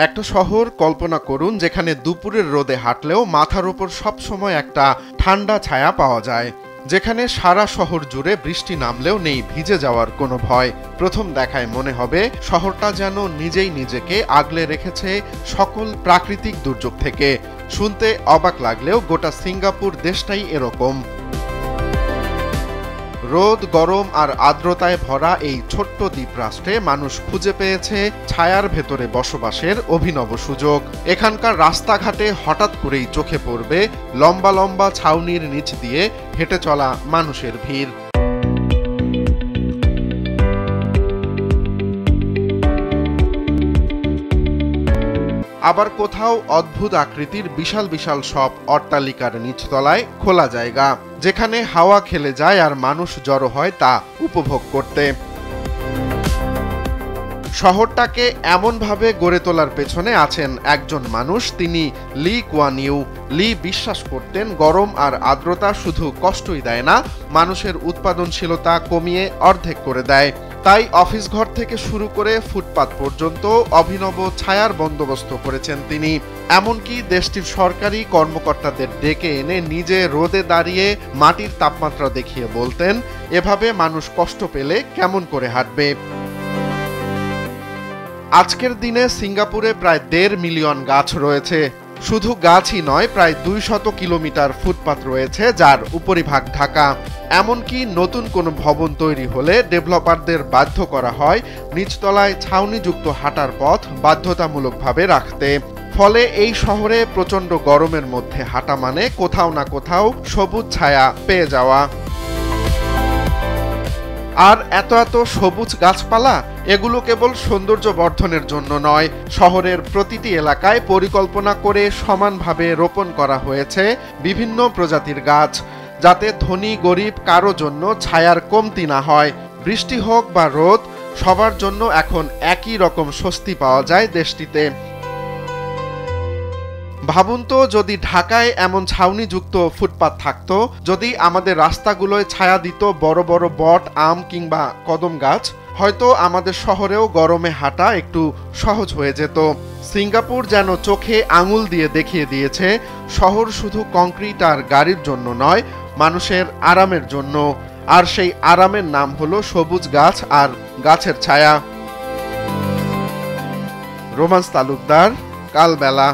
একটা শহর কল্পনা করুন যেখানে দুপুরের রোদে হাঁটলেও মাথার উপর সবসময় একটা ঠান্ডা ছায়া পাওয়া যায়, যেখানে সারা শহর জুড়ে বৃষ্টি নামলেও নেই ভিজে যাওয়ার কোনো ভয়। প্রথম দেখায় মনে হবে শহরটা যেন নিজেই নিজেকে আগলে রেখেছে সকল প্রাকৃতিক দুর্যোগ থেকে। শুনতে অবাক লাগলেও গোটা সিঙ্গাপুর দেশটাই এরকম। রোদ, গরম আর আর্দ্রতায় ভরা এই ছোট্ট দ্বীপরাষ্ট্রে মানুষ খুঁজে পেয়েছে ছায়ার ভেতরে বসবাসের অভিনব সুযোগ। এখানকার রাস্তাঘাটে হঠাৎ করেই চোখে পড়বে লম্বা লম্বা ছাউনির নিচ দিয়ে হেঁটে চলা মানুষের ভিড়। আবার কোথাও অদ্ভুত আকৃতির বিশাল বিশাল সব অট্টালিকার নিচতলায় খোলা জায়গা, যেখানে হাওয়া খেলে যায় আর মানুষ জড়ো হয় তা উপভোগ করতে। শহরটাকে এমনভাবে গড়ে তোলার পেছনে আছেন একজন মানুষ, তিনি লি কুয়ান ইউ। লি বিশ্বাস করতেন গরম আর আর্দ্রতা শুধু কষ্টই দেয় না, মানুষের উৎপাদনশীলতা কমিয়ে অর্ধেক করে দেয়। তাই অফিস ঘর থেকে শুরু করে ফুটপাত পর্যন্ত অভিনব ছায়ার বন্দোবস্ত করেছেন তিনি। এমনকি দেশটির সরকারি কর্মকর্তাদের ডেকে এনে নিজে রোদে দাঁড়িয়ে মাটির তাপমাত্রা দেখিয়ে বলতেন, এভাবে মানুষ কষ্ট পেলে কেমন করে হাঁটবে। আজকের দিনে সিঙ্গাপুরে প্রায় 1.5 মিলিয়ন গাছ রয়েছে। শুধু গাছই নয়, প্রায় 200 কিলোমিটার ফুটপাত রয়েছে যার উপরিভাগ ঢাকা। এমনকি নতুন কোনো ভবন তৈরি হলে ডেভেলপারদের বাধ্য করা হয় নিচতলায় ছাউনিযুক্ত হাঁটার পথ বাধ্যতামূলকভাবে রাখতে। ফলে এই শহরে প্রচণ্ড গরমের মধ্যে হাঁটা মানে কোথাও না কোথাও সবুজ ছায়া পেয়ে যাওয়া। আর এত এত সবুজ গাছপালা, এগুলো কেবল সৌন্দর্য বর্ধনের জন্য নয়, শহরের প্রতিটি এলাকায় পরিকল্পনা করে সমানভাবে রোপণ করা হয়েছে বিভিন্ন প্রজাতির গাছ, যাতে ধনী গরিব কারো জন্য ছায়ার কমতি না হয়। বৃষ্টি হোক বা রোদ, সবার জন্য এখন একই রকম স্বস্তি পাওয়া যায় দেশটিতে। ভাবুন তো, যদি ঢাকায় এমন ছাউনিযুক্ত ফুটপাত থাকতো, যদি আমাদের রাস্তাগুলোয় ছায়া দিত বড় বড় বট, আম কিংবা কদম গাছ, হয়তো আমাদের শহরেও গরমে হাঁটা একটু সহজ হয়ে যেত। সিঙ্গাপুর যেন চোখে আঙুল দিয়ে দেখিয়ে দিয়েছে শহর শুধু কংক্রিট আর গাড়ির জন্য নয়, মানুষের আরামের জন্য। আর সেই আরামের নাম হলো সবুজ গাছ আর গাছের ছায়া। রোমান্স তালুকদার, কালবেলা।